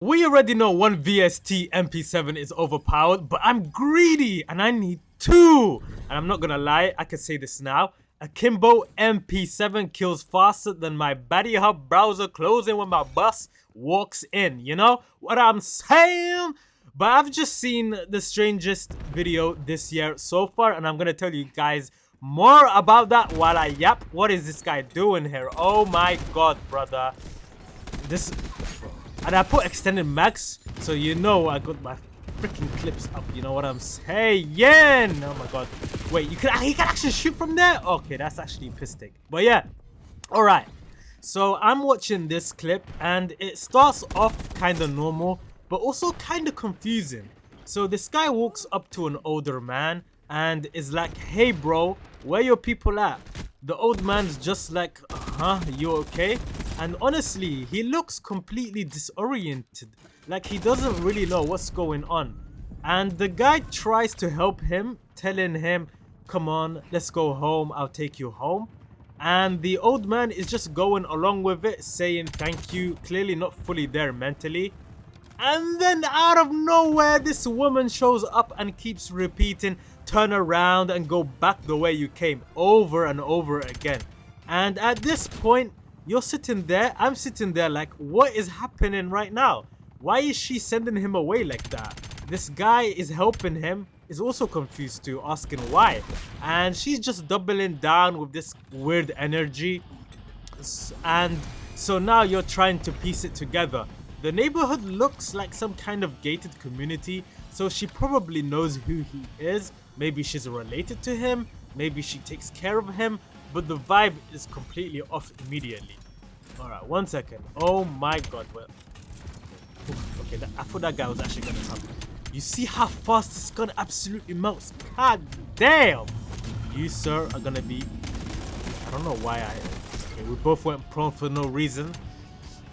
We already know one VST MP7 is overpowered, but I'm greedy and I need two. And I'm not gonna lie, I can say this now. Akimbo MP7 kills faster than my Baddie Hub browser closing when my bus walks in. You know what I'm saying? But I've just seen the strangest video this year so far, and I'm gonna tell you guys more about that while I yap. What is this guy doing here? Oh my god, brother. This... And I put extended max, so you know I got my freaking clips up. You know what I'm saying? Oh my god. Wait, he can actually shoot from there? Okay, that's actually piss take. But yeah, alright. So I'm watching this clip and it starts off kind of normal, but also kind of confusing. So this guy walks up to an older man and is like, hey bro, where your people at? The old man's just like, you okay? And honestly, he looks completely disoriented, like he doesn't really know what's going on. And the guy tries to help him, telling him, come on, let's go home, I'll take you home. And the old man is just going along with it, saying thank you, clearly not fully there mentally. And then out of nowhere, this woman shows up and keeps repeating, turn around and go back the way you came, over and over again. And at this point, you're sitting there, I'm sitting there like, what is happening right now? Why is she sending him away like that? This guy is helping him, is also confused too, asking why. And she's just doubling down with this weird energy. And so now you're trying to piece it together. The neighborhood looks like some kind of gated community, so she probably knows who he is. Maybe she's related to him, maybe she takes care of him, but the vibe is completely off immediately. Alright, 1 second. Oh my god. Well, okay, I thought that guy was actually gonna come. You see how fast this gun absolutely melts? God damn! You, sir, are gonna be... I don't know why Okay, we both went prone for no reason.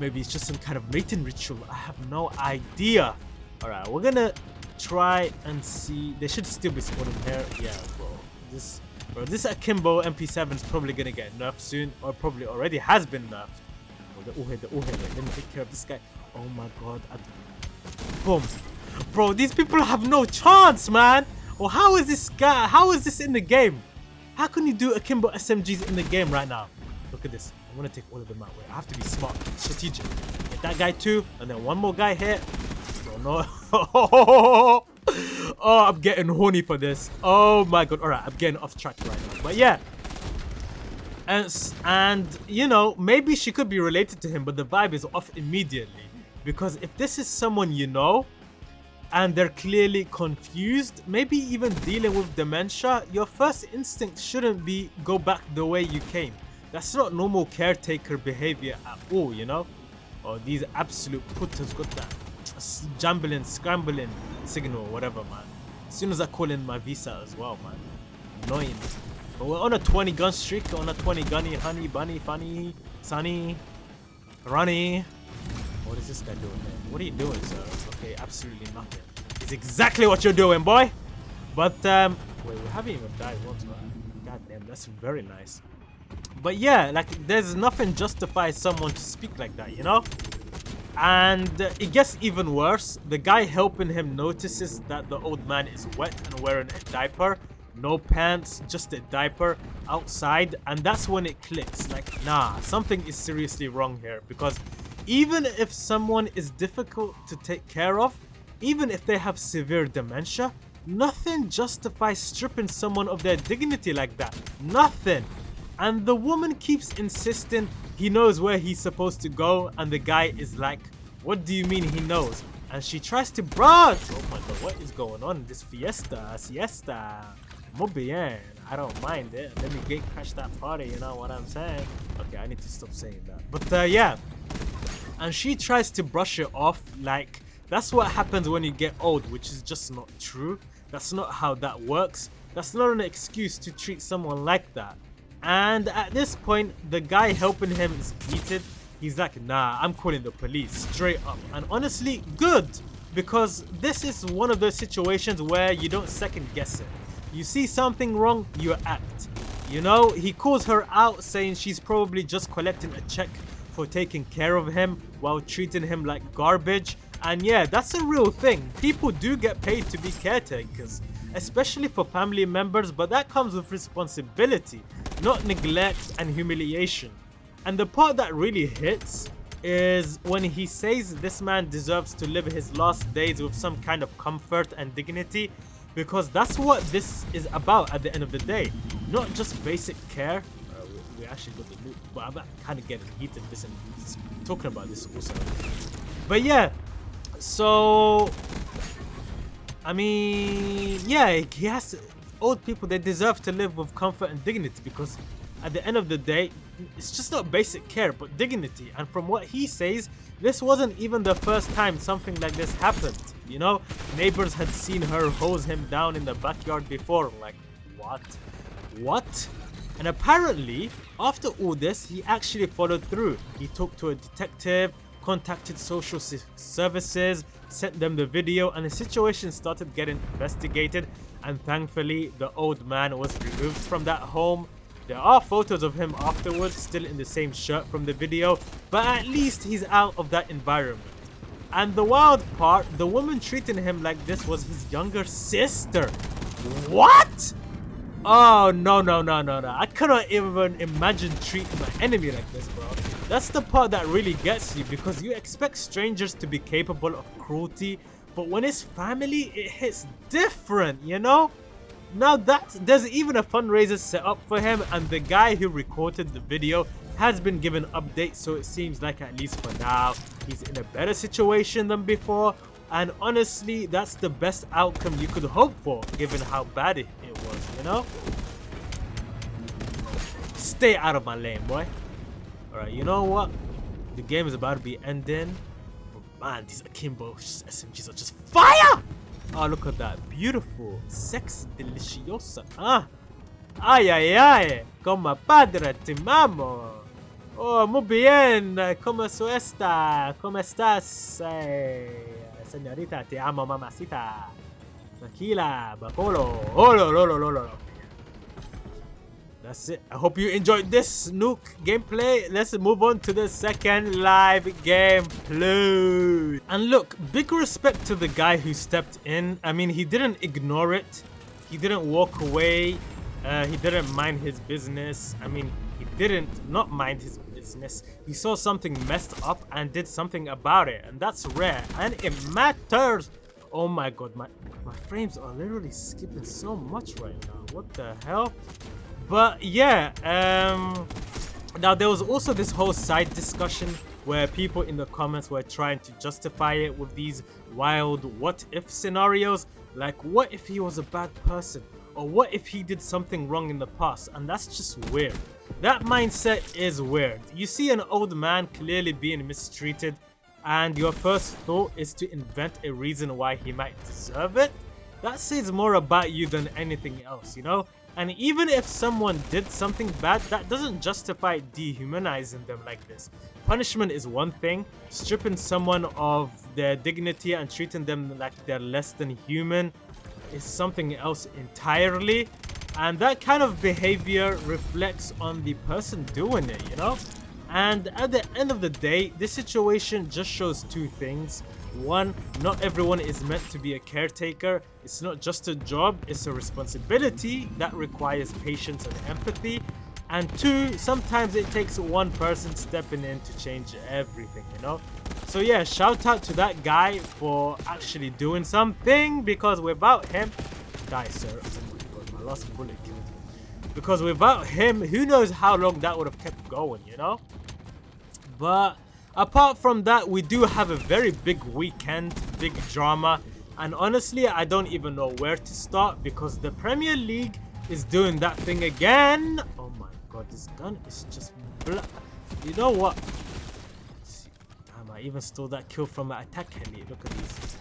Maybe it's just some kind of mating ritual. I have no idea. Alright, we're gonna try and see. They should still be spawning here. Yeah, bro. This Akimbo MP7 is probably gonna get nerfed soon, or probably already has been nerfed. Oh, they're all here. Let me take care of this guy. Oh my god. Boom. Bro, these people have no chance, man. Or how is this in the game? How can you do Akimbo SMGs in the game right now? Look at this. I'm gonna take all of them out. Wait, I have to be smart, strategic. Get that guy too, and then one more guy here. Bro, no. Oh, I'm getting horny for this. Oh my god. Alright, I'm getting off track right now. But yeah. And you know, maybe she could be related to him, but the vibe is off immediately. Because if this is someone you know, and they're clearly confused, maybe even dealing with dementia, your first instinct shouldn't be go back the way you came. That's not normal caretaker behavior at all, you know? Oh, these absolute putters got that jambling, scrambling signal, whatever, man. As soon as I call in my visa as well, man. Annoying. But we're on a 20 gun streak, on a 20 gunny, honey, bunny, funny, sunny, runny. What is this guy doing there? What are you doing, sir? Okay, absolutely nothing. It's exactly what you're doing, boy. But, wait, we haven't even died once, man. God damn, that's very nice. But yeah, like, there's nothing justifies someone to speak like that, you know? And it gets even worse. The guy helping him notices that the old man is wet and wearing a diaper. No pants, just a diaper outside. And that's when it clicks. Like, nah, something is seriously wrong here. Because even if someone is difficult to take care of, even if they have severe dementia, nothing justifies stripping someone of their dignity like that. Nothing. And the woman keeps insisting he knows where he's supposed to go, and the guy is like, what do you mean he knows? And she tries to brush. Oh my god, what is going on? This siesta. Muy bien. I don't mind it. Let me gate crash that party, you know what I'm saying? Okay, I need to stop saying that. But yeah. And she tries to brush it off like that's what happens when you get old, which is just not true. That's not how that works. That's not an excuse to treat someone like that. And at this point, the guy helping him is heated. He's like, nah, I'm calling the police straight up. And honestly, good. Because this is one of those situations where you don't second guess it. You see something wrong, you act. You know, he calls her out saying she's probably just collecting a check for taking care of him while treating him like garbage. And yeah, that's a real thing. People do get paid to be caretakers, especially for family members, but that comes with responsibility, not neglect and humiliation. And the part that really hits is when he says this man deserves to live his last days with some kind of comfort and dignity, because that's what this is about at the end of the day. Not just basic care. We actually got the loot, but I'm kind of getting heated this and talking about this also. But yeah, so I mean, yeah, he has old people, they deserve to live with comfort and dignity, because at the end of the day, it's just not basic care but dignity. And from what he says, this wasn't even the first time something like this happened. You know, neighbors had seen her hose him down in the backyard before. Like, what? And apparently, after all this, he actually followed through. He talked to a detective, contacted social services, sent them the video, and the situation started getting investigated. And thankfully, the old man was removed from that home. There are photos of him afterwards, still in the same shirt from the video, but at least he's out of that environment. And the wild part, the woman treating him like this was his younger sister. What? Oh, no. I cannot even imagine treating my enemy like this, bro. That's the part that really gets you, because you expect strangers to be capable of cruelty, but when it's family, it hits different, you know? Now there's even a fundraiser set up for him, and the guy who recorded the video has been given updates, so it seems like at least for now, he's in a better situation than before. And honestly, that's the best outcome you could hope for, given how bad it was, you know? Stay out of my lane, boy. Alright, you know what? The game is about to be ending. But man, these Akimbo SMGs are just fire! Oh, look at that. Beautiful. Sexy, deliciosa. Ay. Como padre, te mamo. Oh, muy bien. ¿Cómo está? ¿Cómo estás? Señorita, te amo, mamacita. Tranquila, bacolo. Oh. That's it. I hope you enjoyed this Nuke gameplay. Let's move on to the second live gameplay. And look, big respect to the guy who stepped in. I mean, he didn't ignore it. He didn't walk away. He didn't mind his business. I mean, he didn't not mind his business. He saw something messed up and did something about it. And that's rare. And it matters. Oh my god, my frames are literally skipping so much right now. What the hell? But yeah, now there was also this whole side discussion where people in the comments were trying to justify it with these wild what if scenarios, like what if he was a bad person, or what if he did something wrong in the past. And that's just weird. That mindset is weird. You see an old man clearly being mistreated, and your first thought is to invent a reason why he might deserve it. That says more about you than anything else, you know? And even if someone did something bad, that doesn't justify dehumanizing them like this. Punishment is one thing. Stripping someone of their dignity and treating them like they're less than human is something else entirely. And that kind of behavior reflects on the person doing it, you know? And at the end of the day, this situation just shows two things. One, not everyone is meant to be a caretaker. It's not just a job, it's a responsibility that requires patience and empathy. And two, sometimes it takes one person stepping in to change everything, you know? So yeah, shout out to that guy for actually doing something, because without him... Die, sir. Oh my god, my last bullet killed him. Because without him, who knows how long that would have kept going, you know? But apart from that, we do have a very big weekend, big drama, and honestly, I don't even know where to start, because the Premier League is doing that thing again. Oh my god, this gun is just black. You know what? Damn, I even stole that kill from an attack heli. Look at these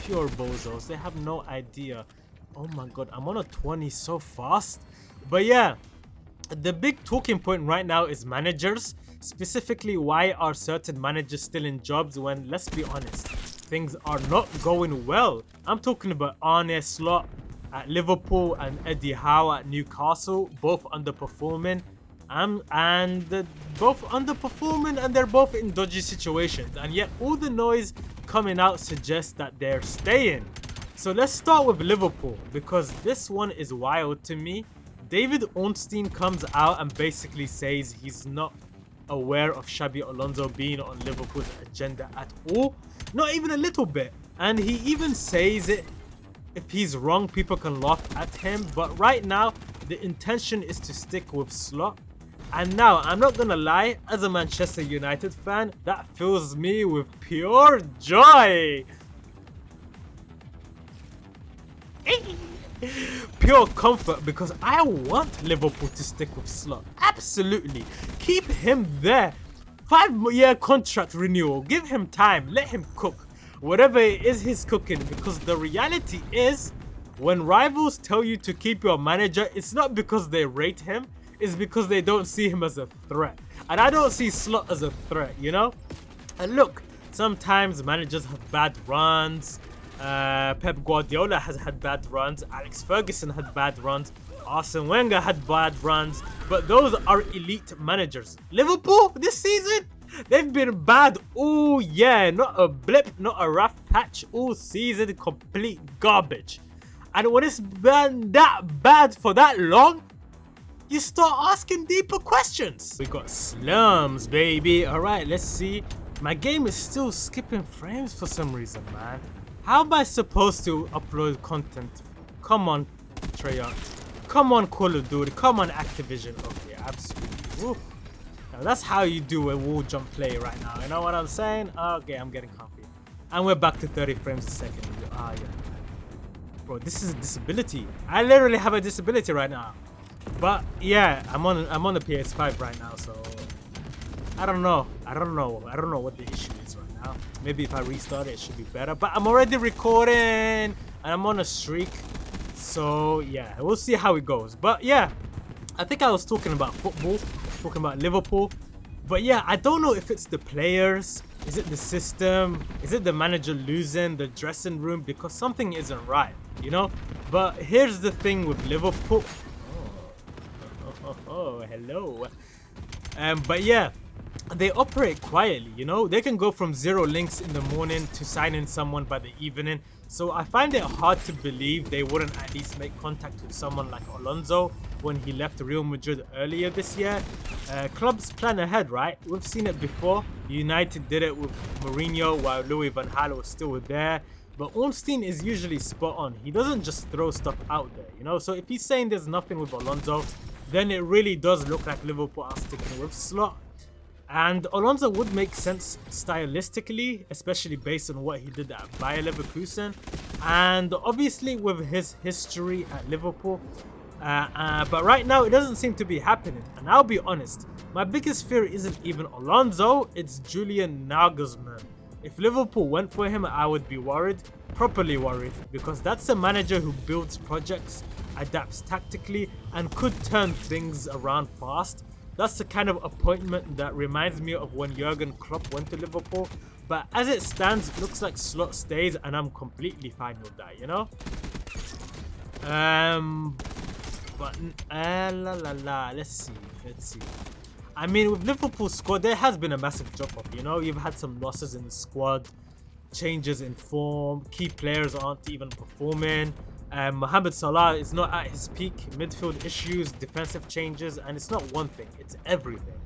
pure bozos. They have no idea. Oh my god, I'm on a 20 so fast. But yeah, the big talking point right now is managers. Specifically, why are certain managers still in jobs when, let's be honest, things are not going well? I'm talking about Arne Slot at Liverpool and Eddie Howe at Newcastle, both underperforming. and they're both underperforming and they're both in dodgy situations, and yet all the noise coming out suggests that they're staying. So let's start with Liverpool, because this one is wild to me. David Ornstein comes out and basically says he's not aware of Xabi Alonso being on Liverpool's agenda at all, not even a little bit. And he even says it, if he's wrong, people can laugh at him, but right now the intention is to stick with Slot. And now, I'm not gonna lie, as a Manchester United fan, that fills me with pure joy. Pure comfort, because I want Liverpool to stick with Slot. Absolutely. Keep him there. 5-year contract renewal. Give him time. Let him cook. Whatever it is he's cooking, because the reality is, when rivals tell you to keep your manager, it's not because they rate him, it's because they don't see him as a threat. And I don't see Slot as a threat, you know? And look, sometimes managers have bad runs. Pep Guardiola has had bad runs. Alex Ferguson had bad runs. Arsene Wenger had bad runs. But those are elite managers. Liverpool this season, they've been bad all year. Not a blip, not a rough patch. All season, complete garbage. And when it's been that bad for that long, you start asking deeper questions. We got slums, baby. Alright, let's see. My game is still skipping frames for some reason, man. How am I supposed to upload content? Come on, Treyarch. Come on, Call of Duty. Come on, Activision. Okay, absolutely. Woo. Now, that's how you do a wall jump play right now. You know what I'm saying? Okay, I'm getting comfy. And we're back to 30 frames a second. Ah, yeah. Bro, this is a disability. I literally have a disability right now. But yeah, I'm on the PS5 right now, so I don't know what the issue is right now. Maybe if I restart it should be better. But I'm already recording and I'm on a streak. So yeah, we'll see how it goes. But yeah, I think I was talking about football, talking about Liverpool. But yeah, I don't know if it's the players, is it the system, is it the manager losing the dressing room, because something isn't right, you know? But here's the thing with Liverpool. Oh, hello. But yeah, they operate quietly, you know? They can go from 0 links in the morning to signing someone by the evening. So I find it hard to believe they wouldn't at least make contact with someone like Alonso when he left Real Madrid earlier this year. Clubs plan ahead, right? We've seen it before. United did it with Mourinho while Louis van Gaal was still there. But Ornstein is usually spot on. He doesn't just throw stuff out there, you know? So if he's saying there's nothing with Alonso, then it really does look like Liverpool are sticking with Slot. And Alonso would make sense stylistically, especially based on what he did at Bayer Leverkusen. And obviously with his history at Liverpool. But right now it doesn't seem to be happening. And I'll be honest, my biggest fear isn't even Alonso, it's Julian Nagelsmann. If Liverpool went for him, I would be worried, properly worried, because that's a manager who builds projects, adapts tactically, and could turn things around fast. That's the kind of appointment that reminds me of when Jurgen Klopp went to Liverpool. But as it stands, it looks like Slot stays, and I'm completely fine with that, you know? Let's see. I mean, with Liverpool's squad, there has been a massive drop-off, you know? You've had some losses in the squad, changes in form, key players aren't even performing. Mohamed Salah is not at his peak, midfield issues, defensive changes, and it's not one thing, it's everything.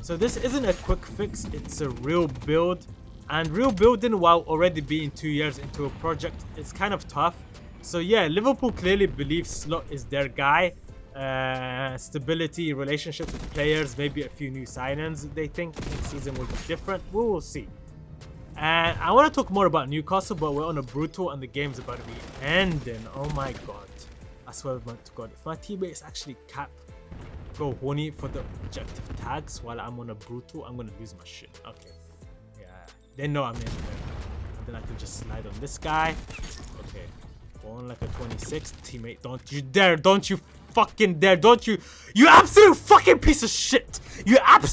So this isn't a quick fix, it's a real build. And real building, while already being 2 years into a project, it's kind of tough. So yeah, Liverpool clearly believes Slot is their guy. Stability, relationships with players, maybe a few new signings. They think next season will be different. We will see. And I want to talk more about Newcastle, but we're on a brutal and the game's about to be ending. Oh my god. I swear to god. If my teammates actually go horny for the objective tags while I'm on a brutal, I'm going to lose my shit. Okay. Yeah. They know I'm in there. And then I can just slide on this guy. Okay. Go on like a 26. Teammate, don't you dare. Don't you fucking dare. Don't you. You absolute fucking piece of shit. You absolute.